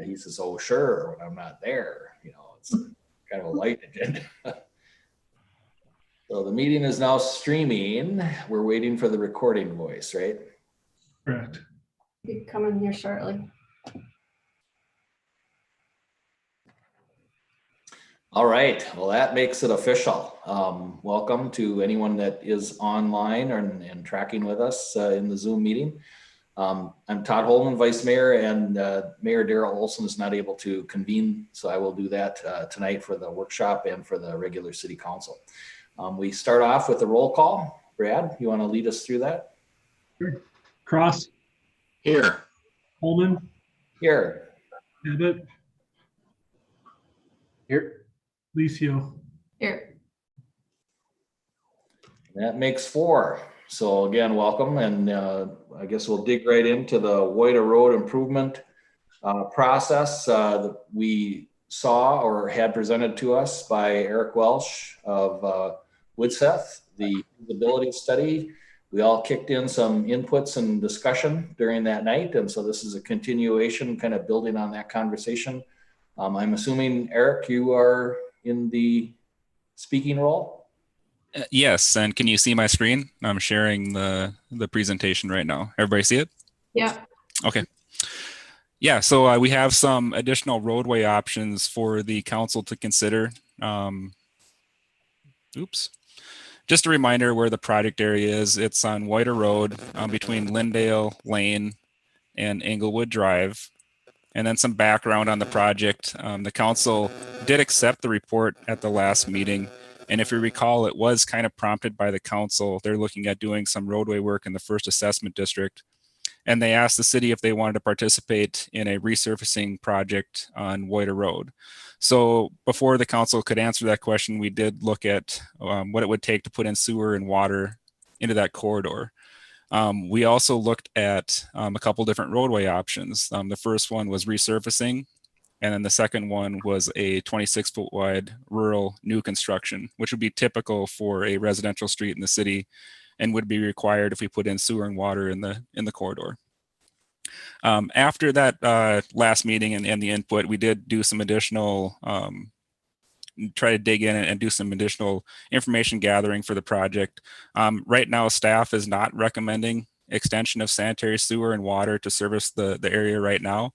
he says, oh, sure, when I'm not there, it's kind of a light agenda. So the meeting is now streaming. We're waiting for the recording voice, right? Correct. Be coming here shortly. All right, well, that makes it official. Welcome to anyone that is online and tracking with us in the Zoom meeting. I'm Todd Holman, Vice Mayor, and Mayor Daryl Olson is not able to convene, so I will do that tonight for the workshop and for the regular City Council. We start off with a roll call. Brad, you want to lead us through that? Sure. Cross. Here. Holman. Here. Abbott. Here. Licio. Here. That makes 4. So again, welcome, and I guess we'll dig right into the Woida Road improvement process that we saw or had presented to us by Eric Welsh of Woodseth, the feasibility study. We all kicked in some inputs and discussion during that night, and so this is a continuation, kind of building on that conversation. I'm assuming, Eric, you are in the speaking role? Yes, and can you see my screen? I'm sharing the presentation right now. Everybody see it? Yeah. Okay. Yeah, so we have some additional roadway options for the council to consider. Just a reminder where the project area is. It's on Woida Road between Lindale Lane and Englewood Drive. And then some background on the project. The council did accept the report at the last meeting. And if you recall, it was kind of prompted by the council. They're looking at doing some roadway work in the first assessment district. And they asked the city if they wanted to participate in a resurfacing project on Woida Road. So before the council could answer that question, we did look at what it would take to put in sewer and water into that corridor. We also looked at a couple different roadway options. The first one was resurfacing, and then the second one was a 26-foot wide rural new construction, which would be typical for a residential street in the city and would be required if we put in sewer and water in the corridor. After that last meeting and the input, we did do some additional try to dig in and do some additional information gathering for the project. Right now, staff is not recommending extension of sanitary sewer and water to service the area right now.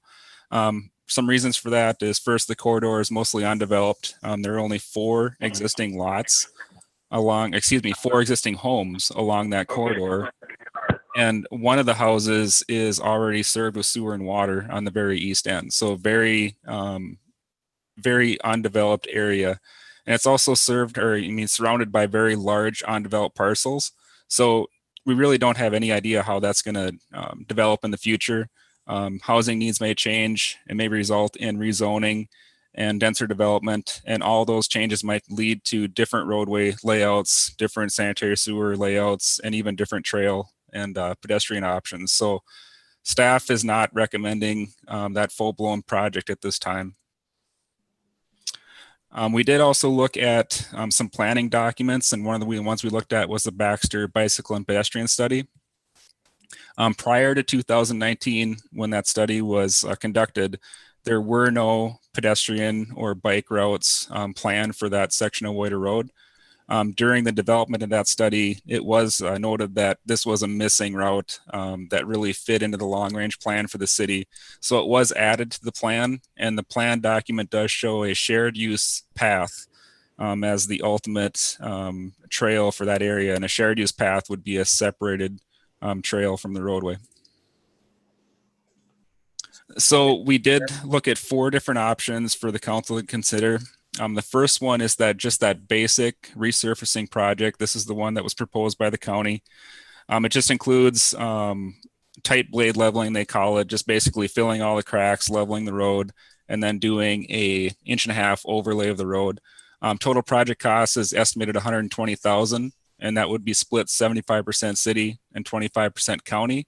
Some reasons for that is, first, the corridor is mostly undeveloped. There are only 4 existing lots along, 4 existing homes along that corridor. And one of the houses is already served with sewer and water on the very east end. So very undeveloped area. And it's also surrounded by very large undeveloped parcels. So we really don't have any idea how that's going to develop in the future. Housing needs may change. It may result in rezoning and denser development. And all those changes might lead to different roadway layouts, different sanitary sewer layouts, and even different trail and pedestrian options. So staff is not recommending that full-blown project at this time. We did also look at some planning documents, and one of the ones we looked at was the Baxter Bicycle and Pedestrian Study. Prior to 2019, when that study was conducted, there were no pedestrian or bike routes planned for that section of Woida Road. During the development of that study, it was noted that this was a missing route that really fit into the long-range plan for the city. So it was added to the plan, and the plan document does show a shared use path as the ultimate trail for that area. And a shared use path would be a separated trail from the roadway. So we did look at 4 different options for the council to consider. The first one is that basic resurfacing project. This is the one that was proposed by the county. It just includes tight blade leveling, they call it, just basically filling all the cracks, leveling the road, and then doing a 1.5 inch overlay of the road. Total project cost is estimated $120,000, and that would be split 75% city and 25% county.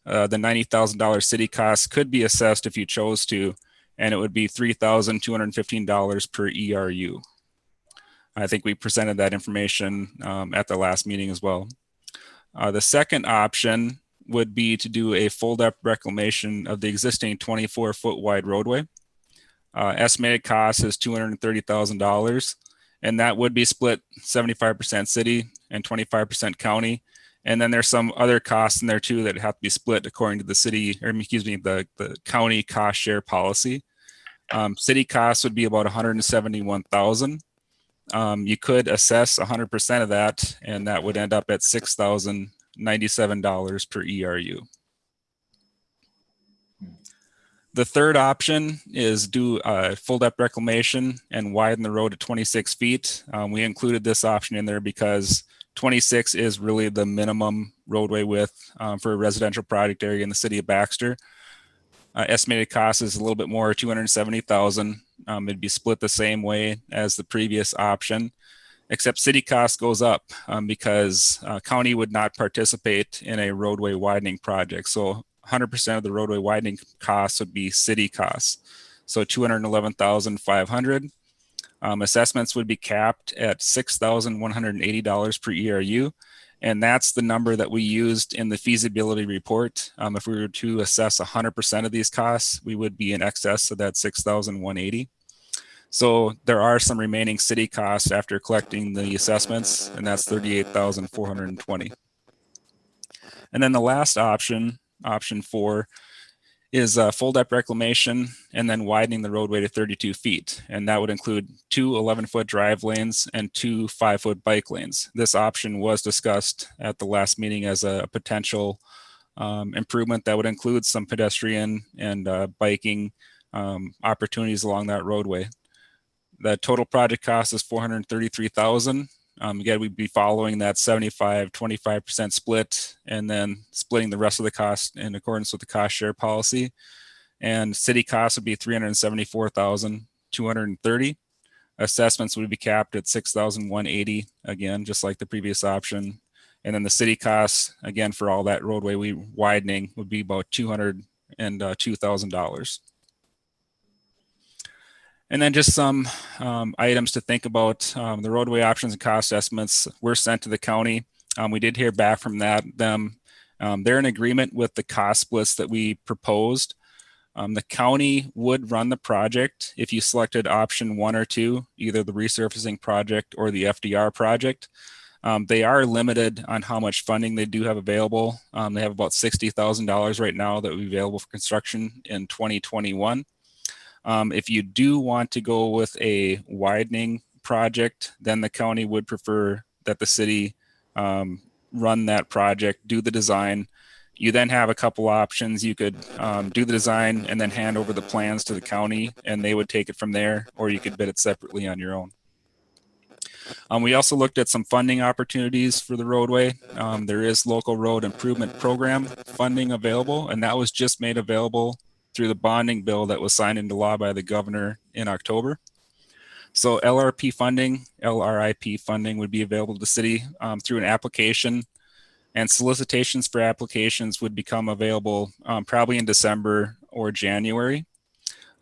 The $90,000 city cost could be assessed if you chose to, and it would be $3,215 per ERU. I think we presented that information at the last meeting as well. The second option would be to do a full depth reclamation of the existing 24-foot wide roadway. Estimated cost is $230,000, and that would be split 75% city and 25% county. And then there's some other costs in there too that have to be split according to the city, or excuse me, the county cost share policy. City costs would be about $171,000. You could assess 100% of that, and that would end up at $6,097 per ERU. The third option is do a full depth reclamation and widen the road to 26 feet. We included this option in there because 26 is really the minimum roadway width for a residential project area in the city of Baxter. Estimated cost is a little bit more, $270,000. It'd be split the same way as the previous option, except city cost goes up because county would not participate in a roadway widening project. So 100% of the roadway widening costs would be city costs. So $211,500. Assessments would be capped at $6,180 per ERU. And that's the number that we used in the feasibility report. If we were to assess 100% of these costs, we would be in excess of that $6,180. So there are some remaining city costs after collecting the assessments, and that's $38,420. And then the last option, option 4, is full depth reclamation and then widening the roadway to 32 feet. And that would include 2 11-foot drive lanes and 2 5-foot bike lanes. This option was discussed at the last meeting as a potential improvement that would include some pedestrian and biking opportunities along that roadway. The total project cost is $433,000. Again, we'd be following that 75-25% split and then splitting the rest of the cost in accordance with the cost share policy. And city costs would be $374,230. Assessments would be capped at $6,180, again, just like the previous option. And then the city costs, again, for all that roadway widening would be about $202,000. And then just some items to think about. The roadway options and cost estimates were sent to the county. We did hear back from them. They're in agreement with the cost splits that we proposed. The county would run the project if you selected option 1 or 2, either the resurfacing project or the FDR project. They are limited on how much funding they do have available. They have about $60,000 right now that will be available for construction in 2021. If you do want to go with a widening project, then the county would prefer that the city run that project, do the design. You then have a couple options. You could do the design and then hand over the plans to the county and they would take it from there, or you could bid it separately on your own. We also looked at some funding opportunities for the roadway. There is local road improvement program funding available, and that was just made available through the bonding bill that was signed into law by the governor in October. So LRP funding, LRIP funding would be available to the city through an application, and solicitations for applications would become available probably in December or January.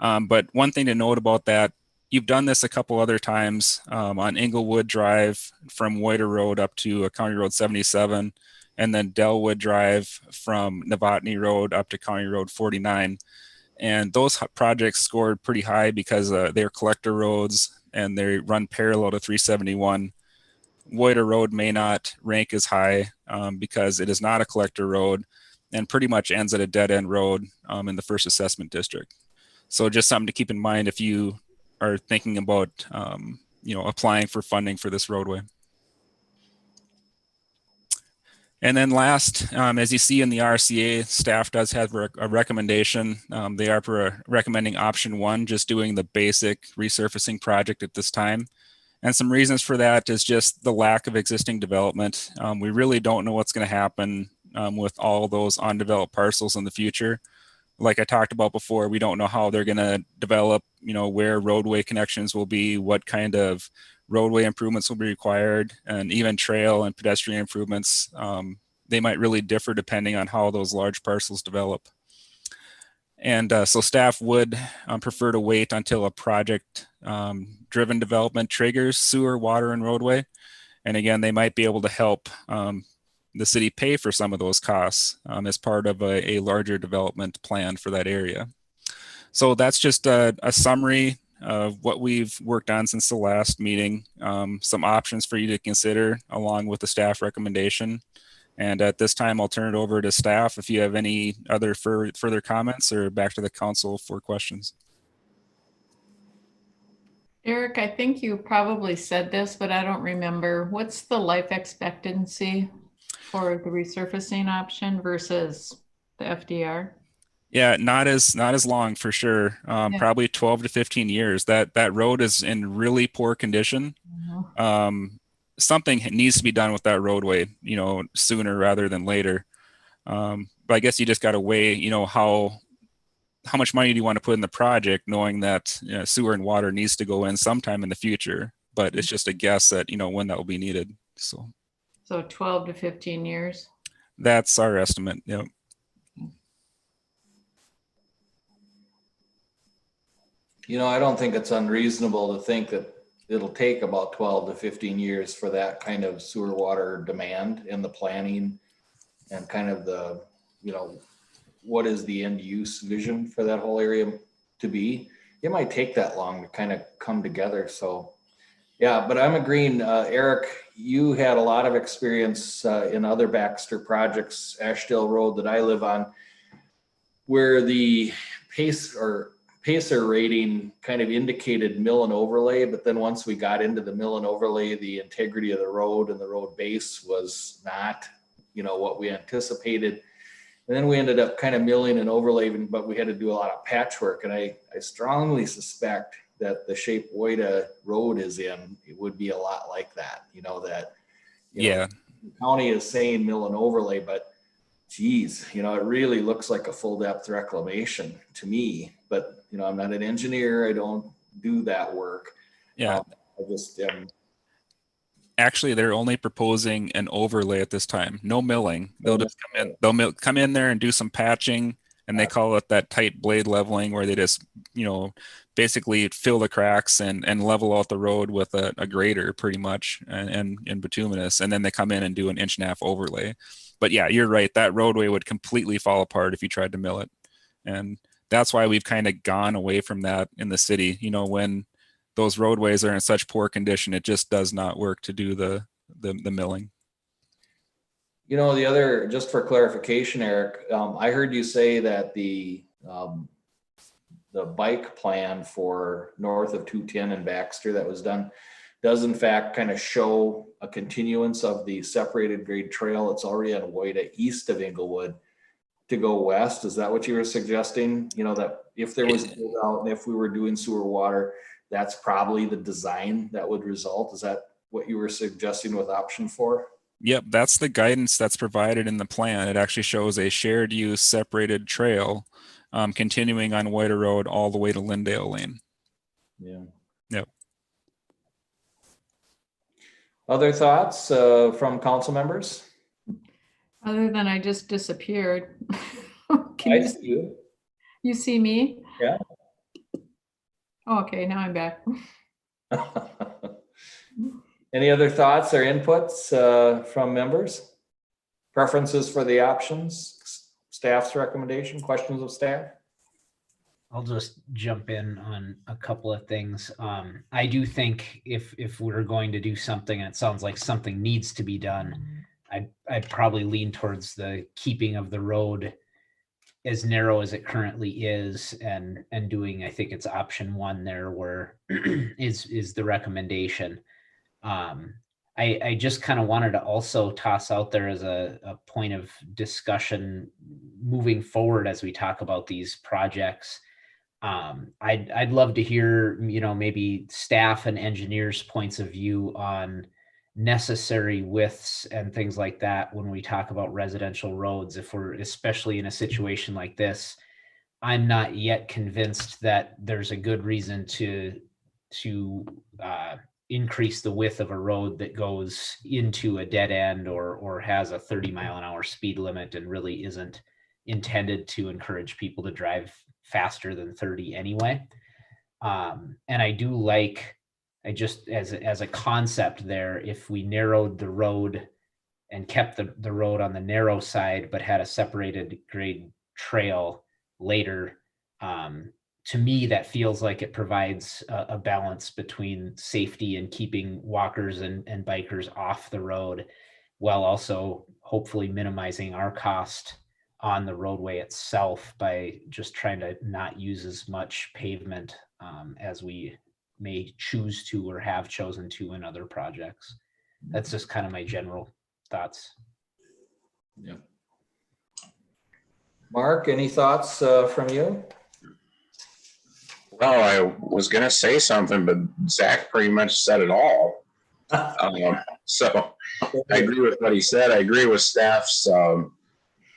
But one thing to note about that, you've done this a couple other times on Englewood Drive from Whiter Road up to County Road 77, and then Delwood Drive from Novotny Road up to County Road 49. And those projects scored pretty high because they're collector roads and they run parallel to 371. Whiter Road may not rank as high because it is not a collector road and pretty much ends at a dead end road in the first assessment district. So just something to keep in mind if you are thinking about applying for funding for this roadway. And then last, as you see in the RCA, staff does have a recommendation. They are recommending option 1, just doing the basic resurfacing project at this time. And some reasons for that is just the lack of existing development. We really don't know what's going to happen with all those undeveloped parcels in the future. Like I talked about before, we don't know how they're going to develop, where roadway connections will be, what kind of roadway improvements will be required, and even trail and pedestrian improvements. They might really differ depending on how those large parcels develop. And so staff would prefer to wait until a project driven development triggers sewer, water, and roadway. And again, they might be able to help the city pay for some of those costs as part of a larger development plan for that area. So that's just a summary of what we've worked on since the last meeting, some options for you to consider along with the staff recommendation. And at this time, I'll turn it over to staff if you have any other further comments, or back to the council for questions. Eric, I think you probably said this, but I don't remember. What's the life expectancy for the resurfacing option versus the FDR? Yeah, not as long for sure. Yeah. Probably 12 to 15 years. That road is in really poor condition. Something needs to be done with that roadway, sooner rather than later. But I guess you just got to weigh, how much money do you want to put in the project, knowing that sewer and water needs to go in sometime in the future. But it's just a guess at when that will be needed. So 12 to 15 years. That's our estimate. Yep. I don't think it's unreasonable to think that it'll take about 12 to 15 years for that kind of sewer water demand in the planning and kind of the, what is the end use vision for that whole area to be. It might take that long to kind of come together. So, yeah, but I'm agreeing. Eric, you had a lot of experience in other Baxter projects, Ashdale Road that I live on, where the Pacer rating kind of indicated mill and overlay, but then once we got into the mill and overlay, the integrity of the road and the road base was not, what we anticipated. And then we ended up kind of milling and overlaying, but we had to do a lot of patchwork. And I strongly suspect that the shape Woida Road is in, it would be a lot like that, the county is saying mill and overlay, but geez, it really looks like a full depth reclamation to me. But I'm not an engineer. I don't do that work. Yeah. I just Actually, they're only proposing an overlay at this time. No milling. They'll just come in. They'll come in there and do some patching, and they call it that tight blade leveling, where they just basically fill the cracks and level out the road with a grader, pretty much, and bituminous, and then they come in and do an 1.5-inch overlay. But yeah, you're right. That roadway would completely fall apart if you tried to mill it, and that's why we've kind of gone away from that in the city. When those roadways are in such poor condition, it just does not work to do the milling. The other, just for clarification, Eric, I heard you say that the bike plan for north of 210 and Baxter that was done does in fact kind of show a continuance of the separated grade trail. It's already on Woida east of Englewood to go west. Is that what you were suggesting? That if there was build out and if we were doing sewer water, that's probably the design that would result. Is that what you were suggesting with option 4? Yep, that's the guidance that's provided in the plan. It actually shows a shared use separated trail continuing on Woida Road all the way to Lindale Lane. Yeah. Yep. Other thoughts from council members? Other than I just disappeared. I see you. You see me? Yeah. Oh, okay, now I'm back. Any other thoughts or inputs from members? Preferences for the options? Staff's recommendation? Questions of staff? I'll just jump in on a couple of things. I do think if we're going to do something, and it sounds like something needs to be done, I'd probably lean towards the keeping of the road as narrow as it currently is, and doing, I think it's option 1 there, where is the recommendation. I just kind of wanted to also toss out there as a point of discussion moving forward as we talk about these projects. I'd love to hear, maybe staff and engineers' points of view on necessary widths and things like that when we talk about residential roads. If we're especially in a situation like this, I'm not yet convinced that there's a good reason to increase the width of a road that goes into a dead end or has a 30-mile-an-hour speed limit and really isn't intended to encourage people to drive faster than 30 anyway. And I do like, I just, as a concept there, if we narrowed the road and kept the road on the narrow side, but had a separated grade trail later. To me, that feels like it provides a balance between safety and keeping walkers and bikers off the road, while also hopefully minimizing our cost on the roadway itself by just trying to not use as much pavement as we may choose to or have chosen to in other projects. That's just kind of my general thoughts. Yeah. Mark, any thoughts from you? Well, I was going to say something, but Zach pretty much said it all. So I agree with what he said. I agree with staff's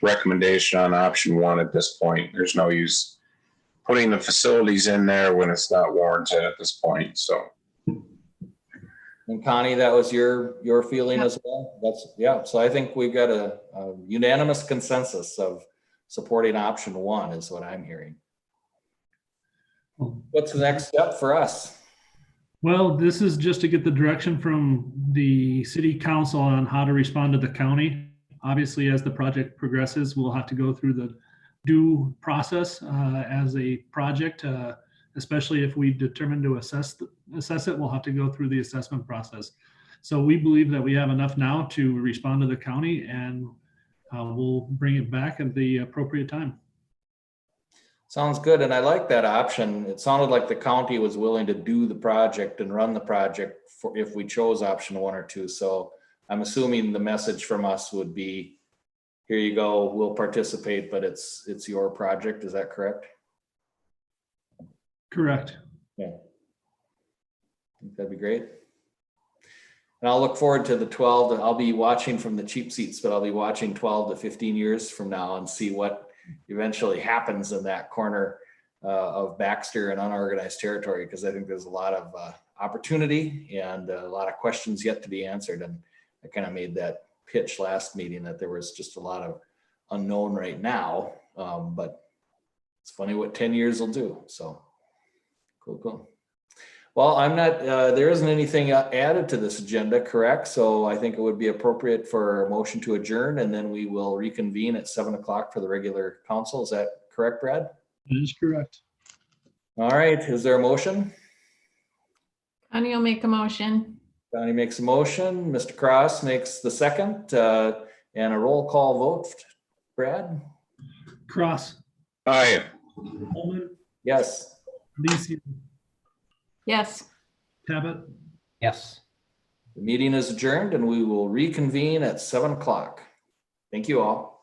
recommendation on option 1 at this point. There's no use putting the facilities in there when it's not warranted at this point. So. And Connie, that was your feeling as well? Yeah. So I think we've got a unanimous consensus of supporting option 1 is what I'm hearing. What's the next step for us? Well, this is just to get the direction from the city council on how to respond to the county. Obviously, as the project progresses, we'll have to go through the due process as a project, especially if we determine to assess it, we'll have to go through the assessment process. So we believe that we have enough now to respond to the county, and we'll bring it back at the appropriate time. Sounds good. And I like that option. It sounded like the county was willing to do the project and run the project for if we chose option 1 or 2. So I'm assuming the message from us would be, here you go, we'll participate, but it's your project. Is that correct? Correct. Yeah. I think that'd be great. And I'll look forward to the 12. I'll be watching from the cheap seats, but I'll be watching 12 to 15 years from now and see what eventually happens in that corner of Baxter and unorganized territory, because I think there's a lot of opportunity and a lot of questions yet to be answered. And I kind of made that pitch last meeting that there was just a lot of unknown right now, but it's funny what 10 years will do. So cool. Well, I'm not, there isn't anything added to this agenda, correct? So I think it would be appropriate for a motion to adjourn, and then we will reconvene at 7 o'clock for the regular council. Is that correct, Brad? That is correct. All right, is there a motion? Connie will make a motion. Donnie makes a motion, Mr. Cross makes the second, and a roll call vote. Brad? Cross. Aye. Holman. Yes. Licio. Yes. Tabit. Yes. The meeting is adjourned and we will reconvene at 7 o'clock. Thank you all.